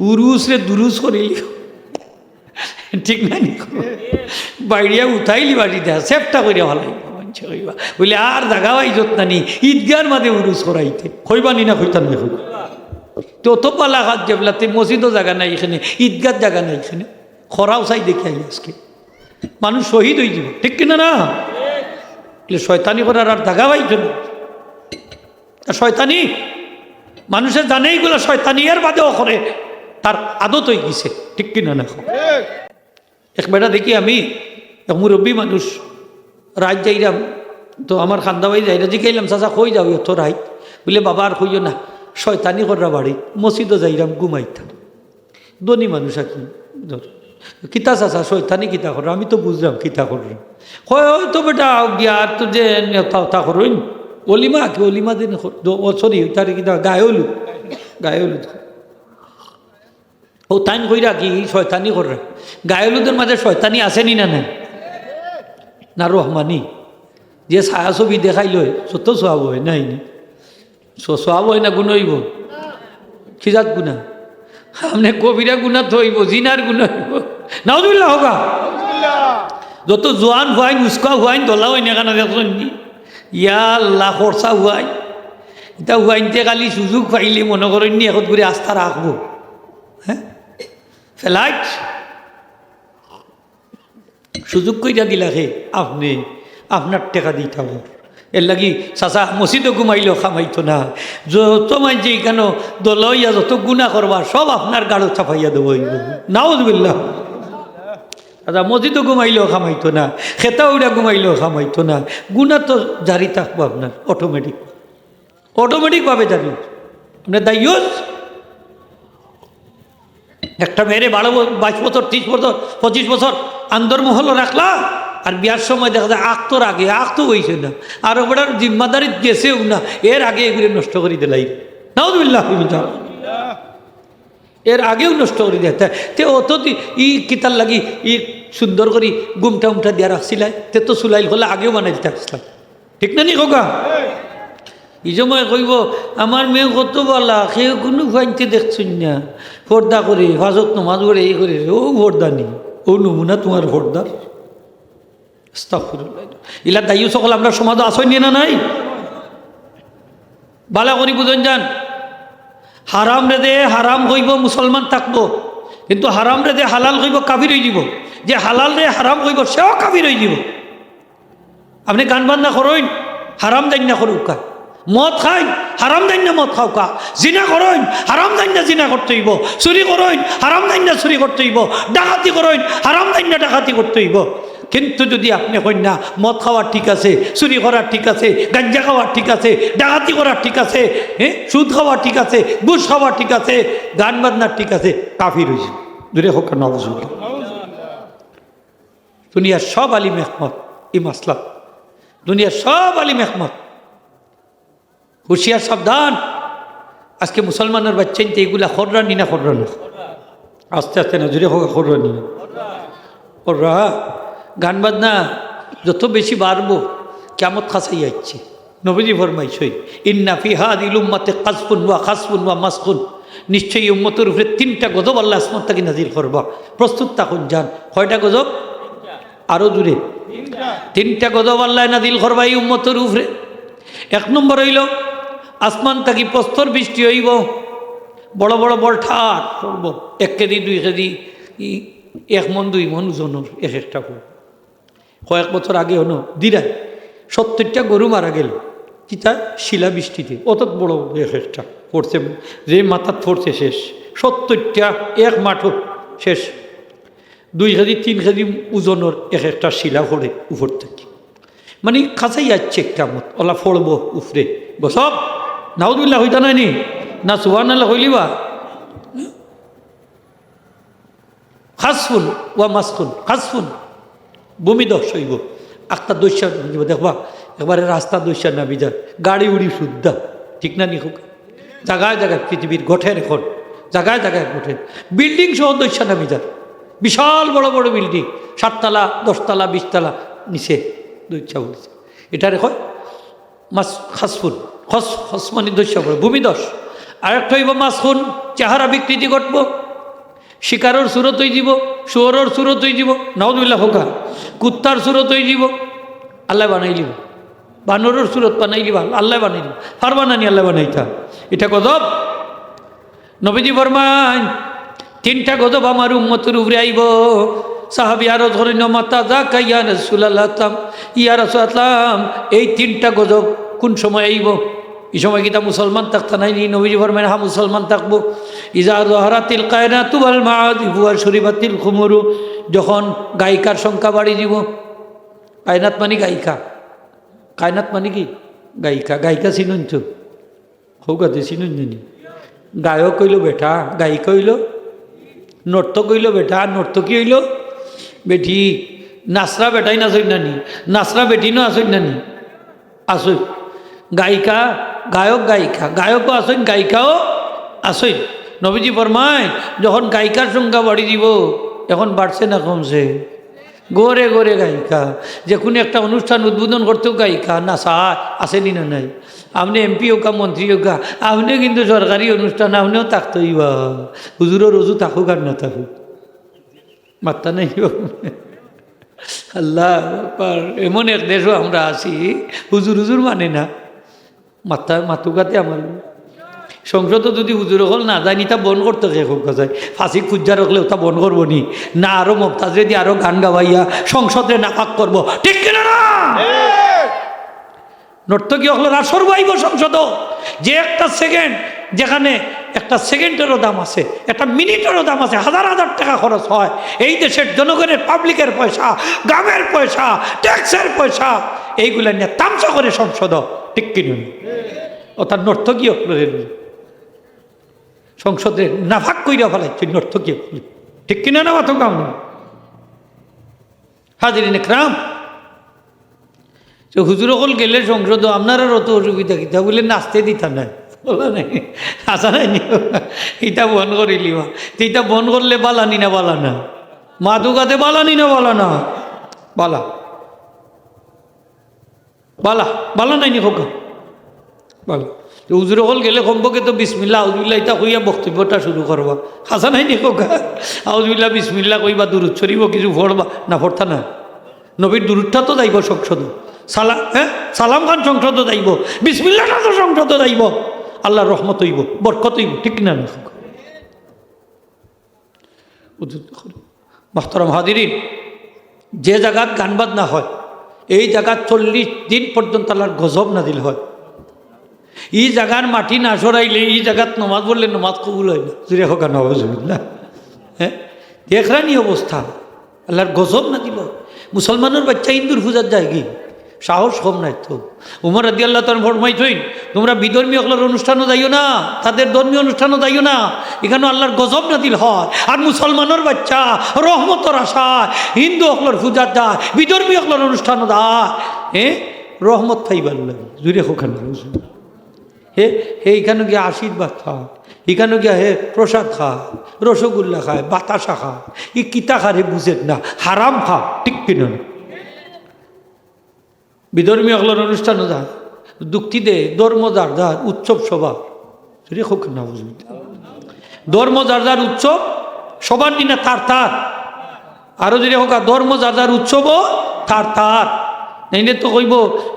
উরুস রে দুরুস করিলি, ঠিক না? বাইরিয়া উঠাইলি বাড়ি দেয়া সেফটা করিয়া ভালাই বলে আর জাগা ইজত নানি ঈদগার মাঝে উরুস করাইতে কইবানি না কইতাম দেখুন। তো তো পালা হাত যেবলাতে মসজিদও জায়গা নাই এখানে, ঈদগার জায়গা নাই এখানে, খরাও চাই দেখি আই আজকে মানুষ শহীদ হয়ে যাব, ঠিক কিনা না? শয়তানি করার আর জাগা পাইছ না, শয়তানি মানুষের জানে এইগুলো শয়তানি, এর বাদেও করে তার আদত হয়ে গেছে, ঠিক কিনা না? একবেলা দেখি আমি মুরব্বী মানুষ রাত যাইলাম, তো আমার খান্দাবাই যাইরা জিকাইলাম চাচা কই যাও এত রাত, বলে বাবা আর কইও না শয়তানি করা বাড়ি, মসজিদও যাইলাম ঘুমাইতাম। ধনী মানুষ আর কি কিতা চাচা শয়তানি কিতা করো, আমি তো বুঝলাম কিতা করলাম, হয়তো বেটা বিয়ার তো যে নেতা করুন অলিমা কি অলিমা দিন সরি তার কিতা গায়ে হলুদ, গায়ে হলুদ ও তাইন কইরা কি শয়তানি কররা, গায়ে হলুদের মাঝে শয়তানি আসেনি না না না রহমানি, যে ছায়া ছবি দেখাইল সত্য সোয়াব হয় নাই, সোয়াব হয় না গুণ হইব, খিজাত গুণা আপনি কবিরা গুণা তো হইব, জিনার গুণ হইব, নাউজুবিল্লাহ হোক। যত জোয়ান হুয়াইন উস্কা হুয়াইন দলা হয় না কেন দেখুন, ইয়া আল্লাহ খরচা হুয়াই, এটা হুয়াইনতে খালি সুযোগ পাইলে মনে করেননি এখন করে আস্থা রাখবো, হ্যাঁ ফ্লাইট সুযোগ কইরা দিলা হে আপনি আপনার টাকা দিতে হবে, এর লাগি চাচা মসজিদও ঘুমাইলেও খামাইতো না, যত মানছে কেন দলইয়া যত গুণা করবা সব আপনার গাড়ো চাপাইয়া দেবো, নাউজুবিল্লাহ। দাদা মসজিদও ঘুমাইলেও খামাইতো না, খেতা উড়া ঘুমাইলেও খামাইতো না, গুণা তো জারি থাকবো আপনার অটোমেটিকভাবে জারি, আপনার দায়ুস একটা মেয়েরে 22 বছর 30 বছর 25 বছর আন্দরমহল রাখলা, আর বিয়ার সময় দেখা যায় আখ তোর আগে আখ তো হয়েছে না, আর ওটার জিম্মাদারি গেছেও না, এর আগে এগুলো নষ্ট করে দিলাই, নাউজুবিল্লাহ, এর আগেও নষ্ট করে দেয়। তে অত ই কিতার লাগি ই সুন্দর করে গুমটা উমটা দিয়া রাখছিলাই, তে তো সুলাইল হলে আগেও বানাই দিতে আসলাম, ঠিক না নি খোকা? এই সময় কইব আমার মেয়ে কত বলা সে কোনো ফাইনতে দেখছুন না পর্দা করে ফাজত নমাজ করে এই করে ও ভোটদা নি ও নমুনা তোমার ভোটদার ইলা দায়ু সকল আমরা সমাজ আসই নিয়ে না নাই বালা করি বুঝন যান হারাম রে দে হারাম কইব মুসলমান থাকবো কিন্তু হারাম রে দে হালাল কইব কাবির হয়ে যাব যে হালাল রে হারাম কইব সেও কাবির হয়ে যাব আপনি গান বান্না করেন হারাম দান না করুকা মদ খাইন হারাম দান না মদ খাওকা জিনা করেন হারাম দান না জিনা করতে হইব চুরি করেন হারাম দান না চুরি করতে হইব ডাকাতি করেন হারাম দান না ডাকাতি করতে হইব কিন্তু যদি আপনি কইন না মদ খাওয়ার ঠিক আছে চুরি করার ঠিক আছে গাঞ্জা খাওয়ার ঠিক আছে ডাকাতি করার ঠিক আছে সুদ খাওয়ার ঠিক আছে ঘুষ খাওয়ার ঠিক আছে গান বাজনার ঠিক আছে কাফির হয়েছে দূরে হোক নওয়াজ দুনিয়ার সব আলিম একমত এই মাসলা দুনিয়ার সব আলিম একমত হুশিয়ার সাবধান আজকে মুসলমানের বাচ্চাইতে এগুলা খররানি না খররানি আস্তে আস্তে না জুড়ে হোক খররানি খররা গান বাজনা যত বেশি বাড়বো কেমত খাসাই যাচ্ছে নবীজি ফরমাইছই ইন্না ফি হাদিল উম্মতে কাসফুন ওয়া খাসফুন ওয়া মাসখুন নিশ্চয়ই উম্মতের উপরে 3টা গজব আল্লাহ আসমান থেকে নাজিল করবা প্রস্তুত থাকুন যান কয়টা গজব আরো জুড়ে 3টা গজব আল্লাহ নাজিল করবা এই উম্মতের উপরে 1 নম্বর হইল আসমান থাকি প্রস্তর বৃষ্টি হইব বড় বড় বলঠার পড়ব 1 কেজি 2 কেজি 1 মন 2 মন ওজনের এক একটা পড়ব কয়েক বছর আগে হলো দিরায় 70টা গরু মারা গেল কিতা শিলা বৃষ্টিতে অত বড় এক একটা পড়ছে যে মাথার পড়ছে শেষ 70টা এক মাঠও শেষ 2 কেজি 3 কেজি ওজনের এক একটা শিলা পড়ে উপর থেকে মানে খাসাই যাচ্ছে কেমন ওলা ফড়বো উফরে বসব নাউদুল্লাহ হইতা নাইনি না সুবহান আল্লাহ হইলিবা খাসফুন ওয়া মাসখুন খাসফুন ভূমি দশ হইব একটা দস্যা দেখবা একবারে রাস্তা দস্যা না বিজার গাড়ি উড়ি শুদ্ধা ঠিক না নি হোক জায়গায় জায়গায় পৃথিবীর গঠের এখন জায়গায় জায়গায় গঠে বিল্ডিং সহ দস্যা না বিজার বিশাল বড় বড় বিল্ডিং 7 তলা 10 তলা 20 তলা নিচে দস্যা বলছে এটা রেখ মাস খাসফুন খস খস মানে দস্যা পড়ে ভূমি দশ আর একটা হইব মাসখুন চেহারা বিকৃতি ঘটব শিকারর সুরত হয়ে যাব শুয়োরের সুরত হয়ে যাব নাউদুল্লাহ হোকা কুত্তার সুরত হয়ে যাব আল্লাহ বানাই দিব বানরের সুরত বানাই দিব আল্লাহ বানাই দিব পারবা না নি আল্লাহ বানাইতা এটা গজব নবীজি ফরমান 3টা গজব আমার উম্মতের উপরে আইব সাহাবী আরো ধরেন মাতা যা কাইয়া রাসূলুল্লাহ ইয়া রাসূলুল্লাহ এই 3টা গজব কোন সময় আইব এই সময় কিতা মুসলমান থাকতে নাই নি নবীজি ফরমান হ্যাঁ মুসলমান থাকবো ইজা যাহারাতিল কায়নাতু ওয়াল মাআদিফু ওয়া শুরিবাতিল খুমুরু যখন গায়িকার সংখ্যা বাড়ি দিব কায়নাত মানে গায়িকা কায়নাত মানে কি গায়িকা গায়িকা চিনুন তো হৌগাতে চিনুন জানি গায়ক হইল বেটা গায়িকা হইল নর্তক হইল বেটা নর্তকী হইল বেটি নাচরা বেটাই নাচই নানি নাচরা বেটি নো আসই নানি আসই গায়িকা গায়ক গায়িকা গায়কও আসেন গায়িকাও আসেন নবীজি ফরমায় যখন গায়িকার সংখ্যা বাড়ি দিব এখন বাড়ছে না কমছে গোরে গোরে গায়িকা যে কোনো একটা অনুষ্ঠান উদ্বোধন করতেও গায়িকা নাচা আসেনি না নাই আপনি এমপি হোক মন্ত্রী হোক আপনিও কিন্তু সরকারি অনুষ্ঠান আপনিও থাকতেই বা হুজুরও রোজু থাকুক আর না থাকুক মাত্রা নেই আল্লাহ এমন এক দেশও আমরা আছি হুজুর হুজুর মানে না মাতুকাতে আমার সংসদও যদি হুজুর হল না যায় নি তা বন করতে হোক যায় ফাঁসি খুঁজা রাখলে ওটা বন করবো নি না আরো মমতাজরে দিয়ে আরো গান গাওয়াইয়া সংসদে নাপাক করবো ঠিক কিনা না নর্তকী হল রাসর বাইব সংসদ যে একটা সেকেন্ড যেখানে একটা সেকেন্ডেরও দাম আছে একটা মিনিটেরও দাম আছে হাজার হাজার টাকা খরচ হয় এই দেশের জনগণের পাবলিকের পয়সা গ্রামের পয়সা ট্যাক্সের পয়সা এইগুলা নিয়ে তামসা করে সংসদ ঠিক কিনুন ও তার নর্তকী সংসদে নাফাক কইরা ফেলাইছে নর্তকী ঠিক কিনা না মাথো কাম হাজিরিন একরাম হুজুর হল গেলে সংসদ আপনার অত অসুবিধা কিতা বলে নাচতে দিতা নাই বলা নাই আসা নাই ইটা বন করিলি ইটা বন করলে বালানি না বালা না মাদুকাতে বালানি না বালা না বালা বালা বালা নাই নি হোক ভালো হুজুর হল গেলে কমপক্ষে তো বিসমিল্লা আউজুবিল্লাহ এটা কইয়া বক্তব্যটা শুরু করবা হাসা নাই নি কোকা আউজুবিল্লাহ বিসমিল্লা কইবা দুরুদ শরীফ কিছু পড়বা না পড়তা না নবীর দুরুদটা তো যাইব সংসদ সালাম খান সংসদ যাইব বিসমিল্লাটা তো সংসদ যাইব আল্লাহর রহমত হইব বরকত হইব ঠিক না মোহতারাম হাজিরিন যে জায়গাত গান বাজনা হয় এই জায়গাত 40 দিন পর্যন্ত আল্লাহর গজব নাজিল হয় এই জায়গার মাটি না সরাইলে এই জায়গাত নমাজ বললে নমাজ কবুল হয় না জুড়ে হোক নওয়াজুবিল্লাহ হ্যাঁ দেখরানি অবস্থা আল্লাহর গজব নাজিল হয় মুসলমানের বাচ্চা হিন্দুর পূজার যায় কি সাহস কম নাই তো উমর রাদিয়াল্লাহু তাআলা ফরমাইছেন তোমরা বিধর্মী হকলের অনুষ্ঠানও যাইও না তাদের ধর্মীয় অনুষ্ঠানও যাইও না এখানে আল্লাহর গজব নাজিল হয় আর মুসলমানের বাচ্চা রহমতর আশায় হিন্দু হকলের পূজার যায় বিধর্মী হকলের অনুষ্ঠানও যায় রহমত পাইবার লাগে জুড়ে হোক এইখানে গিয়ে আশীর্বাদ খায় এখানে গিয়া প্রসাদ খায় রসগোল্লা খায় বাতাসা খায় ই কিতা খারে বুঝেন না হারাম খা ঠিক কিনা বিধর্মী হকলের অনুষ্ঠানও যায় দুঃখী দে ধর্ম যার যার উৎসব সভা হোক না বুঝবি ধর্ম যার যার উৎসব সবার দিনে তার আরো যদি হোক ধর্ম যার যার উৎসবও তার নাইলে তো কইব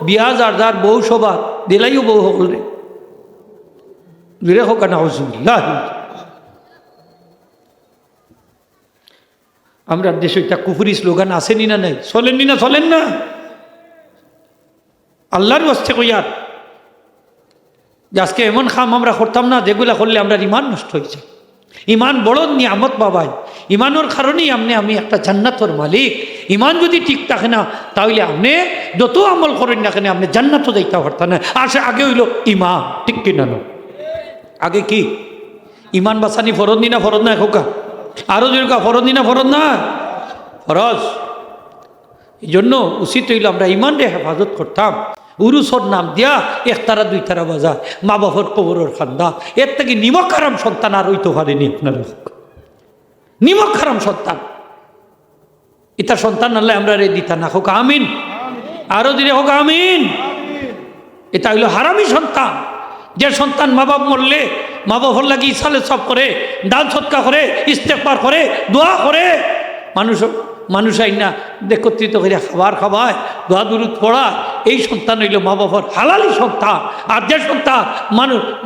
বিয়া যার যার বউ সভা দিলাইও বউ হকল রে জুড়ে হোক না আমরা দেশে একটা কুফুরি স্লোগান আসেনি না নাই চলেননি না চলেন না আল্লাহর বাস্তে কইয়ার যে আজকে এমন খাম আমরা করতাম না যেগুলা করলে আমরা ইমান নষ্ট হয়েছে ইমান বড় নিয়ামত বাবাই ইমানোর কারণেই আমি একটা জান্নাতর মালিক ইমান যদি ঠিক থাকে না তাহলে আপনি যত আমল করেন না কেন আপনি জান্নাতও যাইতে পারতেন না আসে আগে হইল ইমান ঠিক কিনা আগে কি ইমান বাসানি ফরজ নি না ফরজ না খোকা আরো যেরকা ফরজ নি না ফরজ না ফরজ এই জন্য উচিত হইল আমরা ইমানরে হেফাজত করতাম উরুসর নাম দিয়া একতারা দুই তারা বাজা মা বাবার কবরের খান্দা এর থেকে নিমক হারাম সন্তান আর হইতে পারেনি আপনার নিমক হারাম সন্তান এটা সন্তান আল্লাহ আমরা রে দিতা না হোক আমিন আরো দিলে হোক আমিন এটা হইল হারামি সন্তান যে সন্তান মা বাপ মরলে মা বাবার লাগি ইসালে সব করে দান সৎকা করে ইস্তেগফার করে দোয়া করে মানুষ আইনা একত্রিত করে খাবার খাওয়ায় দোয়া দুরুদ পড়া এই সন্তান হইল মা বাবার হালালি সন্তান আর যে সন্তান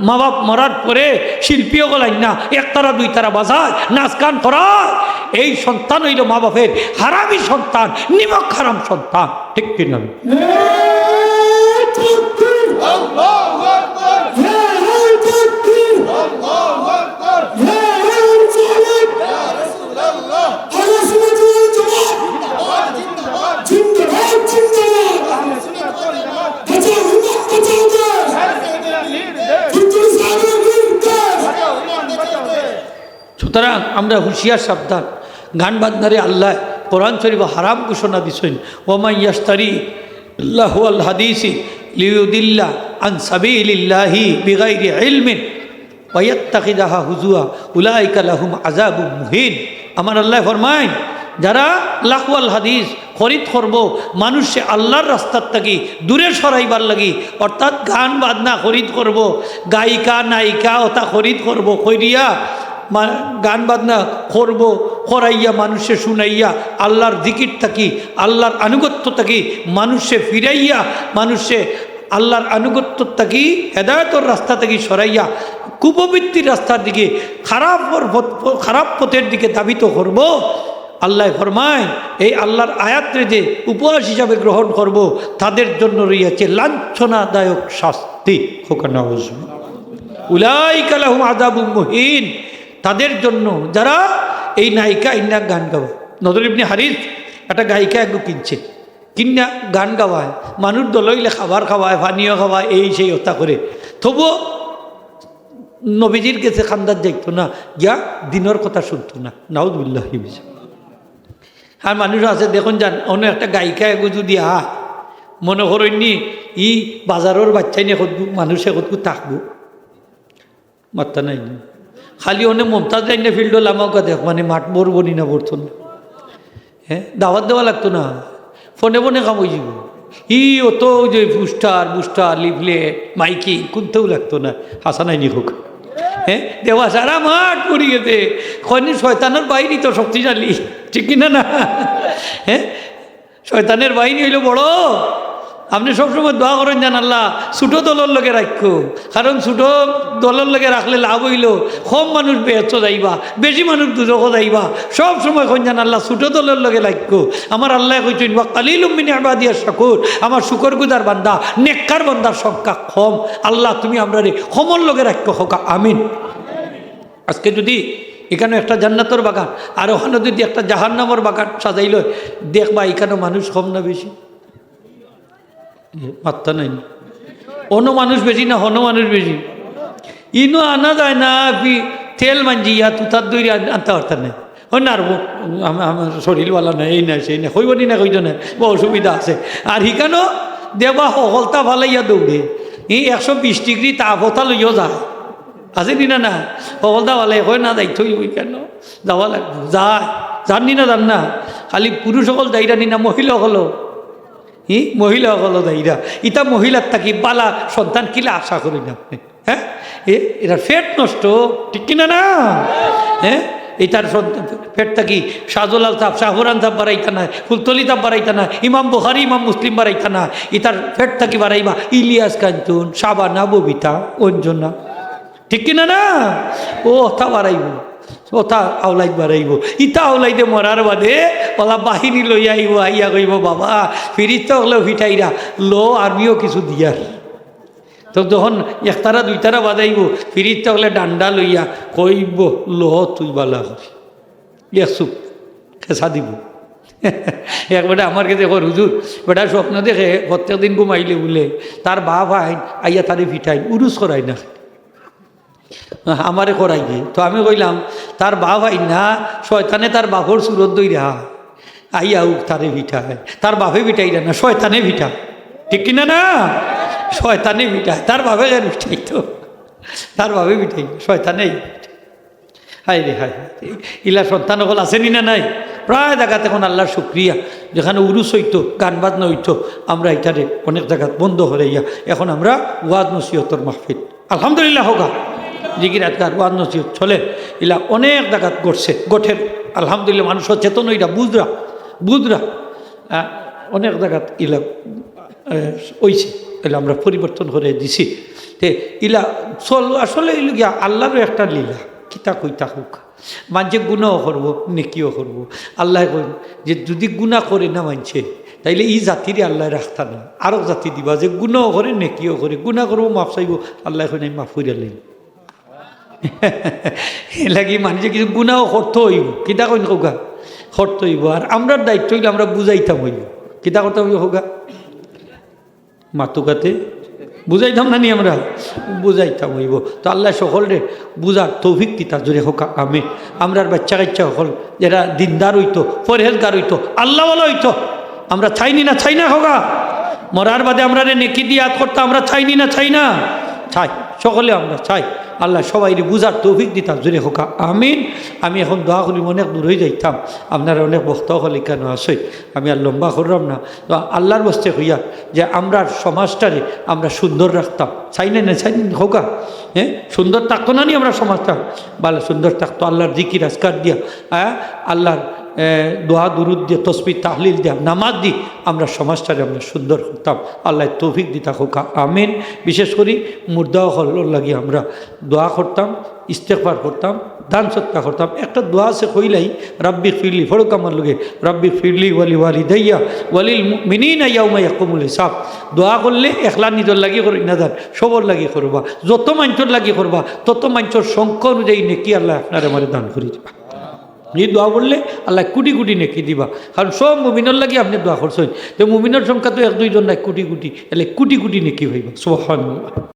মা বাপ মরার পরে শিল্পীও গলাইন না একতারা দুই তারা বাজায় নাচ গান করায় এই সন্তান হইল মা বাপের হারামি সন্তান নিমক হারাম সন্তান ঠিক কিনা সুতরাং আমরা হুঁশিয়ার সাবধান গান বাজনারে আল্লাহ কোরআন শরীফ হারাম ঘোষণা দিছেন ওমা ইয়াশতারি আল্লাহু আল হাদিসি লিউদিল্লা আন সাবিলিল্লাহি বিগাইরি ইলমিন ওয়া ইয়াত্তাখিদাহা হুজুয়া উলাইকা লাহুম আযাবুম মুহিন আমার আল্লাহ ফরমায় যারা লাহওয়াল হাদিস খরিদ করবো মানুষে আল্লাহর রাস্তার থাকি দূরে সরাইবার লাগি অর্থাৎ গান বাজনা খরিদ করব গায়িকা নায়িকা ওটা খরিদ করব কইরিয়া গান বাজনা করব করাইয়া মানুষে শুনাইয়া আল্লাহর জিকির থাকি আল্লাহর আনুগত্য থাকি মানুষে ফিরাইয়া মানুষে আল্লাহর আনুগত্য থাকি হেদায়তর রাস্তা থেকে সরাইয়া কুপবৃত্তির রাস্তার দিকে খারাপ পথের দিকে ধাবিত করব আল্লাহ ফরমায় এই আল্লাহর আয়াতরে যে উপহাস হিসাবে গ্রহণ করব তাদের জন্য রইয়াছে লাঞ্ছনাদায়ক শাস্তি হোকানা উলাইকা লাহুম আযাবুম মুহিন তাদের জন্য যারা এই নায়িকা ইন্না গান গাওয়ায় নদর ইবনে হারিস একটা গায়িকা একটু কিনছে কিনা গান গাওয়ায় মানুষ দলইলে খাবার খাওয়ায় পানীয় খাওয়ায় এই সেই হত্যা করে তবুও নবীজির কাছে খান্দার যাইতো না গিয়া দিনের কথা শুনতো না নাউযুবিল্লাহি মিনাশ আর মানুষ আছে দেখুন যান অন্য একটা গায়িকা এগো যদি মনে করেননি ই বাজারের বাচ্চাই নিয়ে কতগু মানুষে কতগু থাকবো মাত্রা নাই খালি অনেক মমতাজ লাইনে ফিল্ড হল আমাকে দেখ মানে মাঠ বরবনি না বর্তন হ্যাঁ দাওয়াত দেওয়া লাগতো না ফোনে ফোনে কাম হয়ে যাব ও তো যে বুস্টার লিফলেট মাইকিং কোনতেও লাগতো না হাসানাইনি হোক। হ্যাঁ দেওয়া সারা মাঠ পড়ে গেছে, কয়নি শয়তানের বাহিনী তো শক্তিশালী, ঠিক কিনা না? হ্যাঁ শয়তানের বাহিনী হইল বড়। আপনি সবসময় দোয়া করেন জান আল্লাহ ছোটো দলের লগে রাখো, কারণ ছোটো দলের লগে রাখলে লাভ হইল কম মানুষ বেহত যাইবা, বেশি মানুষ দুজক যাইবা। সব সময় কইন জান আল্লাহ ছোটো দলের লগে রাখো। আমার আল্লাহ কইছেন বা কালিলুম মিন ইবাদিয়াশ শাকুর, আমার শুকর গুজার বান্দা নেককার বান্দার সংখ্যা কম। আল্লাহ তুমি আমরা রে কমর লগে রাখো হোক, আমিন। আজকে যদি এখানে একটা জান্নাতের বাগান আর ওখানে যদি একটা জাহান্নামের বাগান সাজাইল, দেখবা এখানে মানুষ কম না বেশি? মাত্রা নাই, অন্য মানুষ বেশি না হন মানুষ বেশি? ইনো আনা যায় না, তেল মাঞ্জিয়া তুতার দই আনতে পারতাম না, হয় না? আর আমার শরীরওয়ালা নাই, এই নাই সেই না, হইব নি না কইজ না, বা অসুবিধা আছে। আর হিকানো দেবা সকলতা ভালাইয়া দৌড়ে, এই 120 ডিগ্রি তাপতা লইও যায়, আছে নি না? না সকলতা ভালাই হয় না, যাইতে হইব কেন, যাওয়া লাগবে, যায় জানি না, জান না? খালি পুরুষ সকল যাইরা নি না, মহিলা হলো মহিলাসকল দায়ীরা। ইটা মহিলার থাকি বালা সন্তান কিলা আশা করি না আপনি? হ্যাঁ এটার ফেট নষ্ট, ঠিক কিনা না? হ্যাঁ এটার ফেট থাকি শাহজলাল সাহেব শাহরান সাহেব বাড়াইতা না, ফুলতলি সাহেব বাড়াইতা না, ইমাম বুখারী ইমাম মুসলিম বাড়াইতা না। ইটার ফেট থাকি বাড়াইবা ইলিয়াস কাঞ্চন, শাবানা, ববিতা, অঞ্জনা, ঠিক কিনা না? ও ওথা বাড়াইব, ওথা আওলাইদ বাড়াইব। ইটা আওলাইদে মরার বাদে ওলা বাহিনী লইয়া আইব, আইয়া কইব বাবা ফিরিত হলেও ফিটাইরা লো আর্মিও কিছু দিয়ার। তো যখন একতারা দুইতারা বাজাইব ফিরিত হলে ডান্ডা লইয়া কইব লো তুই বালা করি চুপ খেসা দিব। একবারে আমার কাছে এখন হুজুর বেটা স্বপ্ন দেখে প্রত্যেক দিন ঘুমাইলে বলে তার বাপ আইন আইয়া তারে ফিটাই উরুস করাই না, আমারে করাই দিয়ে। তো আমি কইলাম তার বাপ আইন না, শয়তানে তার বাপর সুরত দইরা আইয়া উক তারে ভিটায়, তার বাপে ভিটাই না, শয়তানে ভিটা, ঠিক কিনা না? শয়তানে ভিটায়, তার বাপে কেন ভিটাই? তো তার বাপে ভিটাই, শয়তানেই। হাই রে হাই, ইলা সন্তান সকল আসেনি না নাই? প্রায় জায়গাতে এখন আল্লাহর শুক্রিয়া, যেখানে উরুস হইতো গান বাজনা হইতো আমরা এটারে অনেক জায়গা বন্ধ করে ইয়া এখন আমরা ওয়াজ নসিহতর মাহফিল আলহামদুলিল্লাহ হোগা জিকির আজকার ওয়াজ নসিহত চলে, ইলা অনেক জায়গাত গড়ছে গোঠের আলহামদুলিল্লাহ। মানুষ সচেতন হইরা বুঝরা অনেক জায়গাত ইলা ওইছে, এলা আমরা পরিবর্তন করে দিছি। তে ইলা চল আসলে গিয়া আল্লাহরও একটা লীলা, কিতা কইতা হোক মানছে গুণাও করবো নেকিও করবো। আল্লাহ কই যে যদি গুণা করে না মানছে তাইলে এই জাতিরে আল্লাহ রাখতা না, আরও জাতি দিবা যে গুণাও করে নেকিও করে, গুণা করবো মাফ চাইব, আল্লাহ কই নাই মাফ করিয়া লইব। এ লাগি মানুষে কিছু গুণাও করতে হইব, কিতা কইন হোগা করতে হইব। আর আমরার দায়িত্ব হইলে আমরা বুঝাইতাম হইব, কিতা করতে হইব হোগা মাতুকাতে বুঝাইতাম না নি, আমরা বুঝাইতাম হইব। তো আল্লাহ সকলরে বুঝার তৌফিক দিতা জোরে হোকা আমি। আমরার বাচ্চা কাচ্চা সকল যারা দিনদার হইতো পরহেজগার হইতো আল্লাহ বলা হইতো, আমরা চাইনি না চাই না হোগা মরার বাদে আমরা নেকি দিয়ে আত করতাম, আমরা চাইনি না চাই না চাই, সকলে আমরা চাই। আল্লাহ সবাই বুঝার তৌফিক দিতাম জোরে হোকা আমিন। আমি এখন দোয়া করি অনেক দূর হয়ে যাইতাম, আপনারা অনেক বক্তা হলে কেন আসে, আমি আর লম্বা করলাম না। তো আল্লাহর বস্তে হইয়া যে আমরা সমাজটারে আমরা সুন্দর রাখতাম, চাই না চাই হোকা হ্যাঁ সুন্দর থাকতো না নি আমরা সমাজটা, ভালো সুন্দর থাকতো আল্লাহর জিকির আজকার দিয়া, আল্লাহর দোয়া দুরুদ দিয়ে তসবিহ তাহলিল দিয়া নামাজ দি আমরা সমাজটারে আমরা সুন্দর করতাম। আল্লাহ তৌফিক দিতা হোকা আমিন। বিশেষ করে মুর্দা হল লাগিয়ে আমরা দোয়া করতাম, ইস্তেগফার করতাম, দান সৎকা করতাম। একটা দোয়া আছে কইলাই রাব্বি ফিরলি ফড়ক আমার লোকে রাব্বি ফিরলি ওয়ালি ওয়ালিদাইয়া ওয়ালিল মুমিনিনা ইয়াউমা ইয়াকুমুল হিসাব। দোয়া করলে একলা নিজের লাগি করি না যান সবর লাগি করবা, যত মাঞ্চর লাগি করবা তত মাঞ্চর সংখ্যা অনুযায়ী নেকি আল্লাহ আপনার আমার দান করি দিবা। এই দোয়া বললে আল্লাহ কোটি কোটি নেকি দিবা, কারণ সব মুমিনের লাগি আপনি দোয়া করছেন। তো মুমিনের সংখ্যা তো 1-2 জন নাই, কোটি কোটি, এলে কোটি কোটি নেকি হইবা। সুবহানাল্লাহ।